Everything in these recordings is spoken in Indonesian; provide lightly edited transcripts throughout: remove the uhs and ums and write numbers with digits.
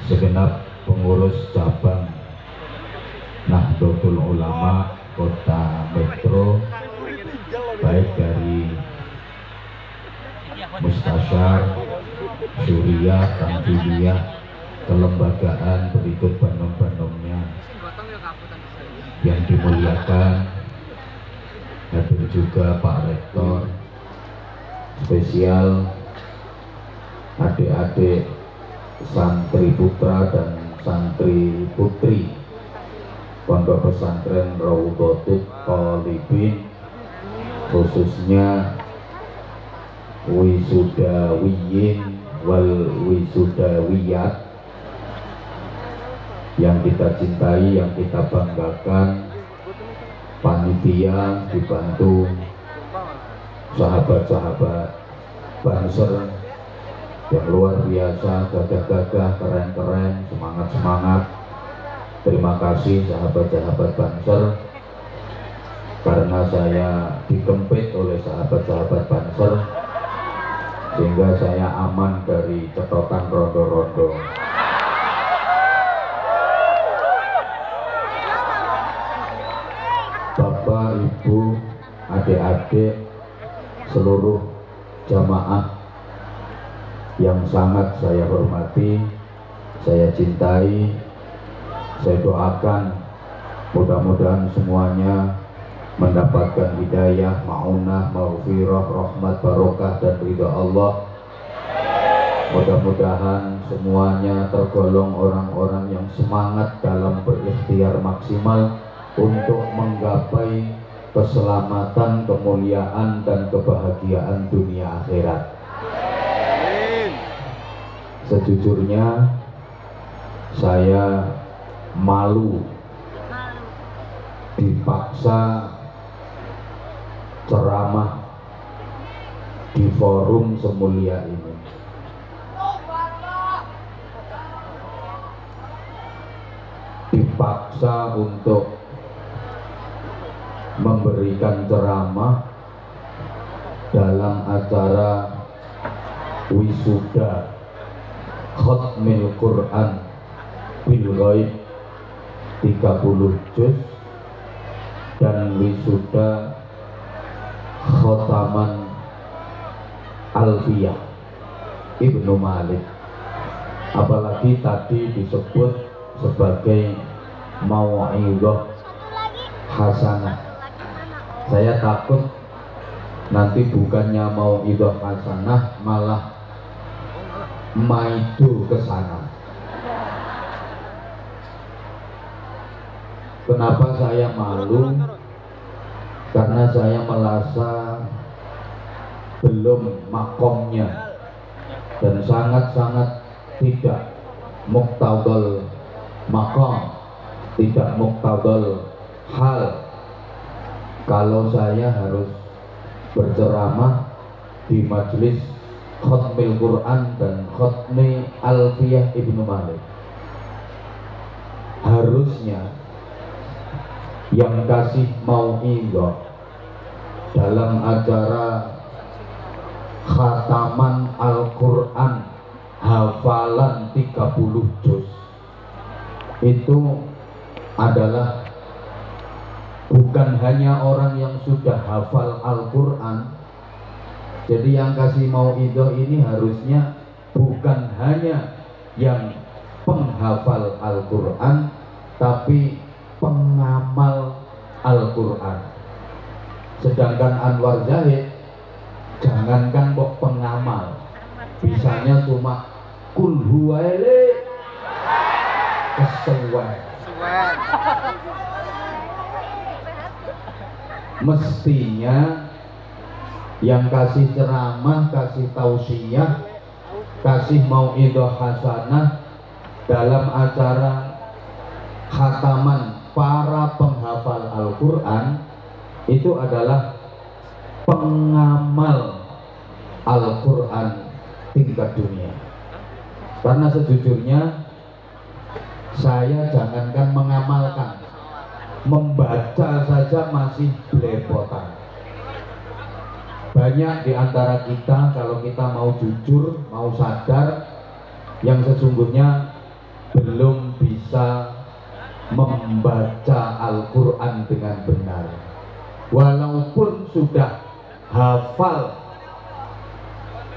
segenap pengurus cabang Nahdlatul Ulama Kota Metro, baik dari Mustasyar, Syuriah, Tanfidiyah, kelembagaan berikut bandung-bandungnya yang dimuliakan, hadir juga Pak Rektor, spesial adik-adik santri putra dan santri putri Pondok Pesantren Raudhatut Thalibin, khususnya wisudawiyin wal wisudawiyat yang kita cintai, yang kita banggakan. Panitia dibantu sahabat-sahabat Banser yang luar biasa, gagah-gagah, keren-keren, semangat-semangat. Terima kasih sahabat-sahabat Banser, karena saya dikempit oleh sahabat-sahabat Banser sehingga saya aman dari cetotan rondo-rondo. Bapak, Ibu, adik-adik, seluruh jamaah yang sangat saya hormati, saya cintai, saya doakan mudah-mudahan semuanya mendapatkan hidayah, ma'unah, maghfirah, rahmat, barokah, dan ridha Allah. Mudah-mudahan semuanya tergolong orang-orang yang semangat dalam berikhtiar maksimal untuk menggapai keselamatan, kemuliaan, dan kebahagiaan dunia akhirat. Sejujurnya saya malu dipaksa ceramah di forum semulia ini. Dipaksa untuk memberikan ceramah dalam acara wisuda Khatmil Quran bil Ghaib 30 juz dan wisuda Khotaman Alfiyah Ibnu Malik, apalagi tadi disebut sebagai mau'izah hasanah. Saya takut nanti bukannya mau'izah hasanah malah maidu ke sana. Kenapa saya malu? Karena saya merasa belum makomnya dan sangat-sangat tidak muqtadal makom, tidak muqtadal hal kalau saya harus berceramah di majelis Khatmil Quran dan Khatmi Alfiyah Ibnu Malik. Harusnya yang kasih mau'izah dalam acara khataman Al-Quran hafalan 30 juz itu adalah bukan hanya orang yang sudah hafal Al-Quran. Jadi yang kasih mau'izah ini harusnya bukan hanya yang penghafal Al-Quran, tapi pengamal Al-Quran. Sedangkan Anwar Zahid jangankan kok pengamal, bisanya cuma kul huwaile kesewan. Mestinya yang kasih ceramah, kasih tausiah, kasih mau'izah hasanah dalam acara khataman para penghafal Al-Quran itu adalah pengamal Al-Quran tingkat dunia. Karena sejujurnya saya jangankan mengamalkan, membaca saja masih belepotan. Banyak di antara kita, kalau kita mau jujur, mau sadar, yang sesungguhnya belum bisa membaca Al-Quran dengan benar. Walaupun sudah hafal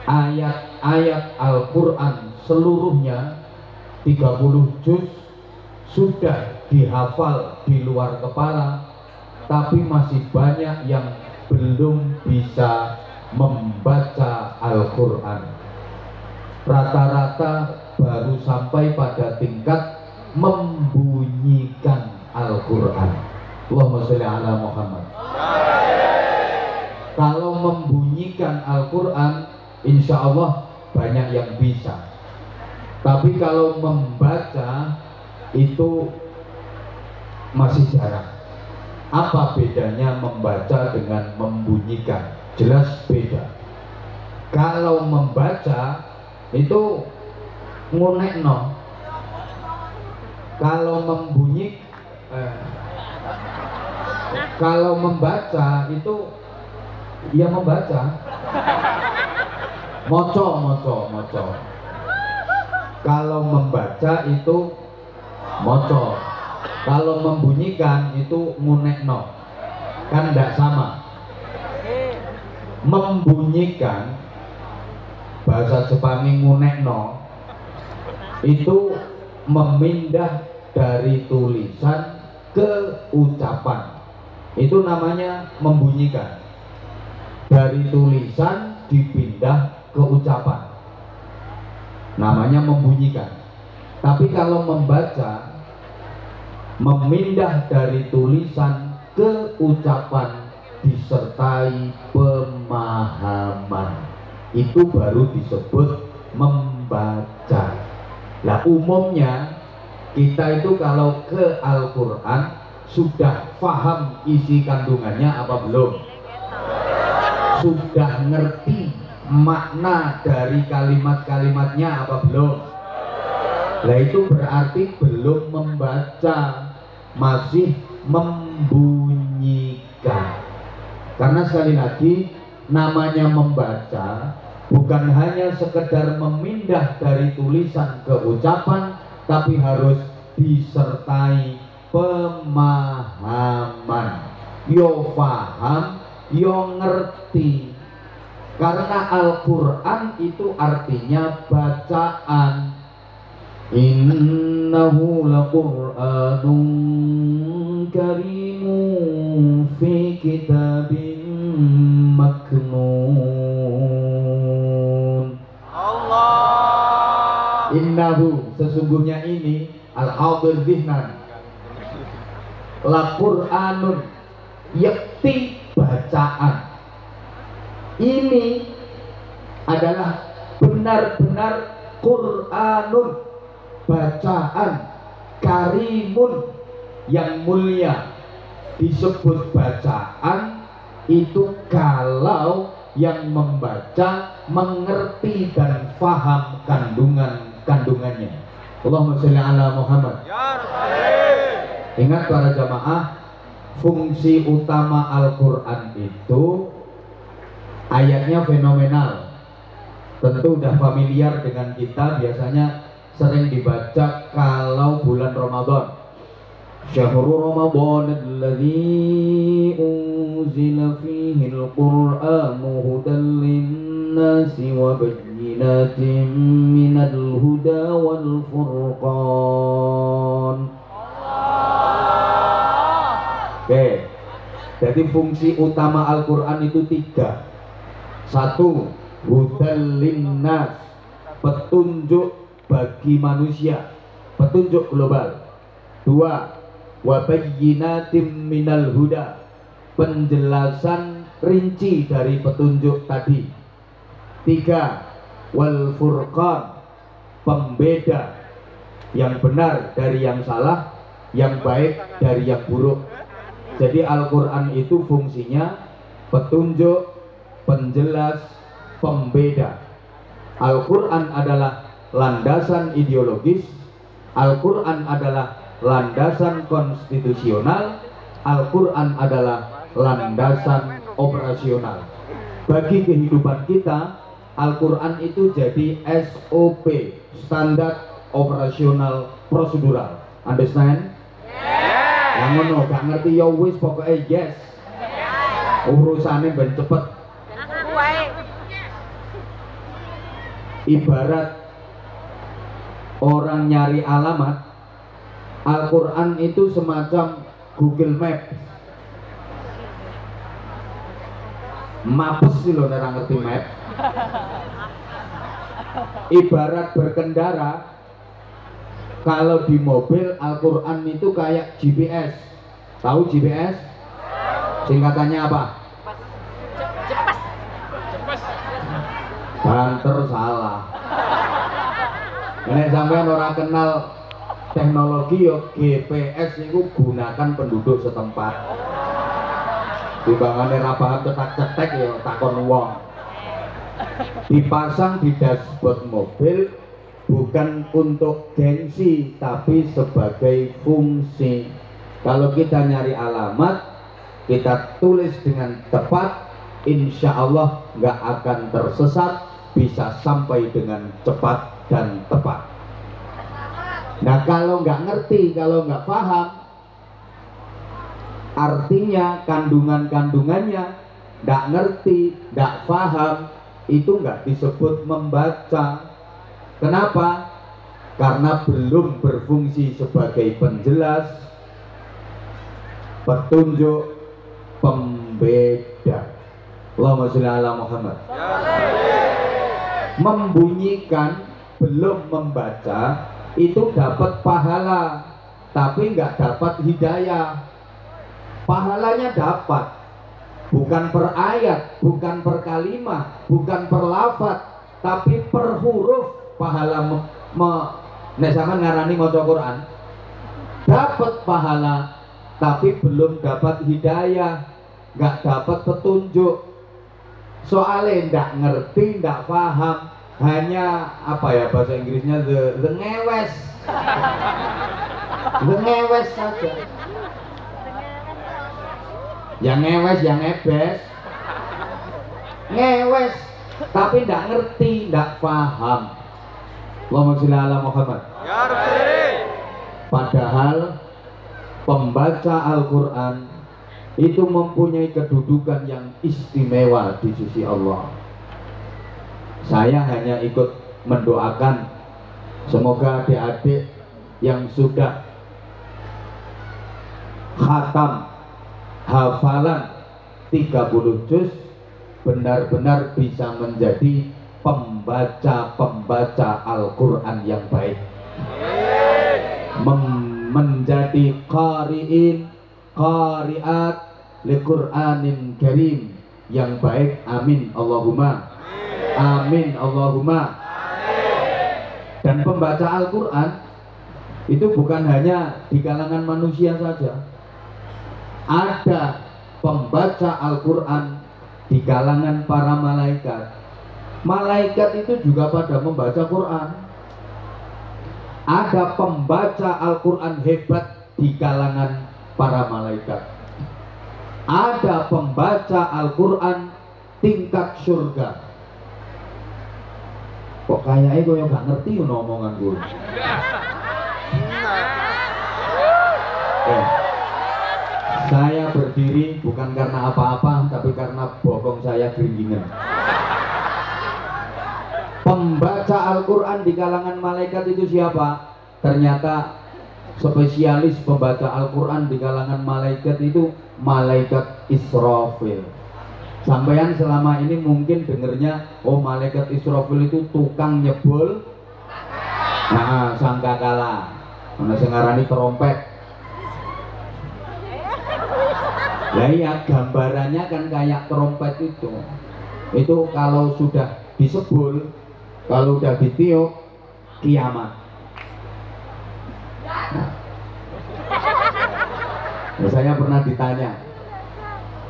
ayat-ayat Al-Quran seluruhnya 30 juz sudah dihafal di luar kepala, tapi masih banyak yang belum bisa membaca Al-Quran. Rata-rata baru sampai pada tingkat membunyikan Al-Quran. Allahumma sholli ala Muhammad. Kalau membunyikan Al-Quran, insya Allah banyak yang bisa. Tapi kalau membaca itu masih jarang. Apa bedanya membaca dengan membunyikan? Jelas beda. Kalau membaca itu ngunekno. Kalau kalau membaca itu ya membaca. Moco. Kalau membaca itu moco. Kalau membunyikan itu ngunekno. Kan tidak sama. Membunyikan bahasa Jepangnya ngunekno itu memindah dari tulisan ke ucapan. Itu namanya membunyikan. Dari tulisan dipindah ke ucapan, namanya membunyikan. Tapi kalau membaca, memindah dari tulisan ke ucapan disertai pemahaman, itu baru disebut membaca. Nah, umumnya kita itu kalau ke Al-Quran sudah paham isi kandungannya apa belum? Sudah ngerti makna dari kalimat-kalimatnya apa belum? Nah, itu berarti belum membaca, masih membunyikan. Karena sekali lagi, namanya membaca bukan hanya sekedar memindah dari tulisan ke ucapan, tapi harus disertai pemahaman. Yo paham, yo ngerti. Karena Al-Quran itu artinya bacaan. Innahu laqur'anun karimun fi kitabin maknun. Allah. Innahu, sesungguhnya ini al-hadir dihnan, laqur'anun, yakti bacaan. Ini adalah benar-benar Qur'anun, bacaan, karimun, yang mulia. Disebut bacaan itu kalau yang membaca mengerti dan faham kandungannya. Allahumma sholli ala Muhammad. Ingat para jamaah, fungsi utama Al-Quran itu ayatnya fenomenal. Tentu udah familiar dengan kita, biasanya sering dibaca kalau bulan Ramadan. Syahrul Ramadan alladzi unzila fihi al-Qur'anu hudan lin-nasi wa bayyinatin minal huda wal furqan. Oke. Jadi fungsi utama Al-Quran itu 3. 1. Hudan linnas, petunjuk bagi manusia, petunjuk global. 2. Wabayyinatim minal huda, penjelasan rinci dari petunjuk tadi. 3. Wal furqan, pembeda yang benar dari yang salah, yang baik dari yang buruk. Jadi Al-Quran itu fungsinya petunjuk, penjelas, pembeda. Al-Quran adalah landasan ideologis, Al-Quran adalah landasan konstitusional, Al-Quran adalah landasan operasional. Bagi kehidupan kita, Al-Quran itu jadi SOP, standar operasional prosedural. Understand? Yang ngono gak ngerti ya wis pokoknya yes. Urusannya ben cepet. Ibarat orang nyari alamat, Al-Quran itu semacam Google Maps. Mapes sih lo nerang ngerti map. Ibarat berkendara, kalau di mobil Al-Quran itu kayak GPS. Tahu GPS? Singkatannya apa? Banter salah. Ini sampean orang kenal teknologi yo GPS itu gunakan penduduk setempat. Timbangannya rapah cetak-cetek ya takon wong. Dipasang di dashboard mobil bukan untuk gengsi tapi sebagai fungsi. Kalau kita nyari alamat, kita tulis dengan tepat, insya Allah nggak akan tersesat, bisa sampai dengan cepat dan tepat. Nah kalau nggak ngerti, kalau nggak paham artinya, kandungannya nggak ngerti, nggak paham, itu nggak disebut membaca. Kenapa? Karena belum berfungsi sebagai penjelas, petunjuk, pembeda. Allahumma sholli ala Muhammad. Membunyikan belum membaca itu dapat pahala, tapi nggak dapat hidayah. Pahalanya dapat, bukan per ayat, bukan per kalimah, bukan per lafaz, tapi per huruf. Pahala nek sampean ngarani maca Quran dapat pahala, tapi belum dapat hidayah, nggak dapat petunjuk. Soalnya nggak ngerti, nggak paham, hanya apa ya bahasa Inggrisnya the ngewes, the ngewes saja. Yang ngewes, yang ngebes, ngewes, tapi nggak ngerti, nggak paham. Allahumma sholli ala Muhammad. Ya Rabbi. Padahal pembaca Al-Quran itu mempunyai kedudukan yang istimewa di sisi Allah. Saya hanya ikut mendoakan semoga adik-adik yang sudah khatam hafalan 30 juz benar-benar bisa menjadi pembaca Al-Quran yang baik, menjadi qari'in qari'at li-Qur'anin karim yang baik. Amin Allahumma amin Allahumma. Dan pembaca Al-Quran itu bukan hanya di kalangan manusia saja, ada pembaca Al-Quran di kalangan para malaikat. Malaikat itu juga pada membaca Quran. Ada pembaca Al-Quran hebat di kalangan para malaikat. Ada pembaca Al-Quran tingkat surga. Kok kayaknya gue yang gak ngerti omongan gue. Saya berdiri bukan karena apa-apa, tapi karena bokong saya geringingan. Pembaca Al-Quran di kalangan malaikat itu siapa? Ternyata spesialis pembaca Al-Quran di kalangan malaikat itu malaikat Israfil. Sampean selama ini mungkin dengernya, oh malaikat Israfil itu tukang nyebul, nah sangkakala, mana sengarani trompet. Lah ya gambarannya kan kayak trompet itu. Itu kalau sudah disebul, kalau udah ditiup, kiamat. Nah, saya pernah ditanya,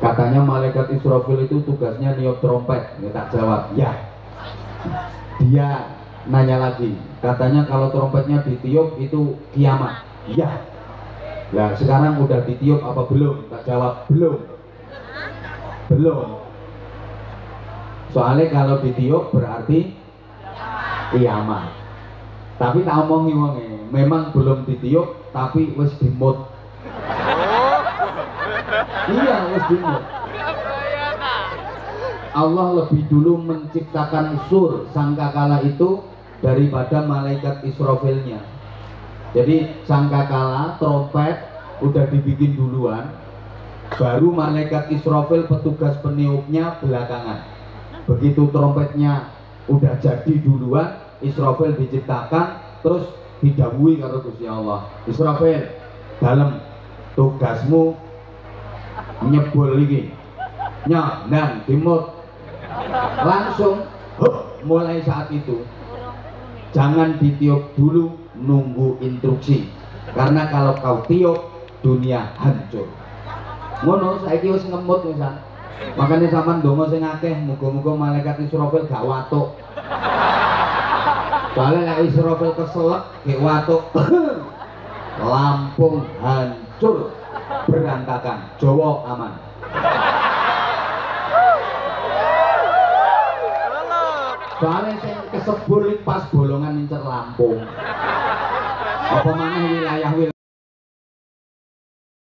katanya malaikat Israfil itu tugasnya niup trompet. Ya, tak jawab, ya. Dia nanya lagi, katanya kalau trompetnya ditiup itu kiamat. Ya. Nah sekarang udah ditiup apa belum? Tak jawab, belum. Belum. Soalnya kalau ditiup berarti kiamat. Tapi tak omongi wonge, memang belum ditiup tapi wis dimut. Iya, wis dimut. Allah lebih dulu menciptakan sur sangkakala itu daripada malaikat Israfilnya. Jadi sangkakala, trompet udah dibikin duluan, baru malaikat Israfil petugas peniupnya belakangan. Begitu trompetnya udah jadi duluan, Israfil diciptakan, terus didhawuhi karo Gusti Allah, Israfil, dalam tugasmu nyebul iki, nang dimut. Langsung mulai saat itu jangan ditiup dulu, nunggu instruksi, karena kalau kau tiup dunia hancur. Ngono saiki wis ngemut wisan. Makanya sampean ndonga sing akeh, muga-muga malaikat Israfil gak watuk. Soalnya nek Israfil keselek gek watuk Lampung hancur berantakan, Jawa aman. Soalnya sing kesebul pas bolongan incer Lampung. Apa maneh wilayah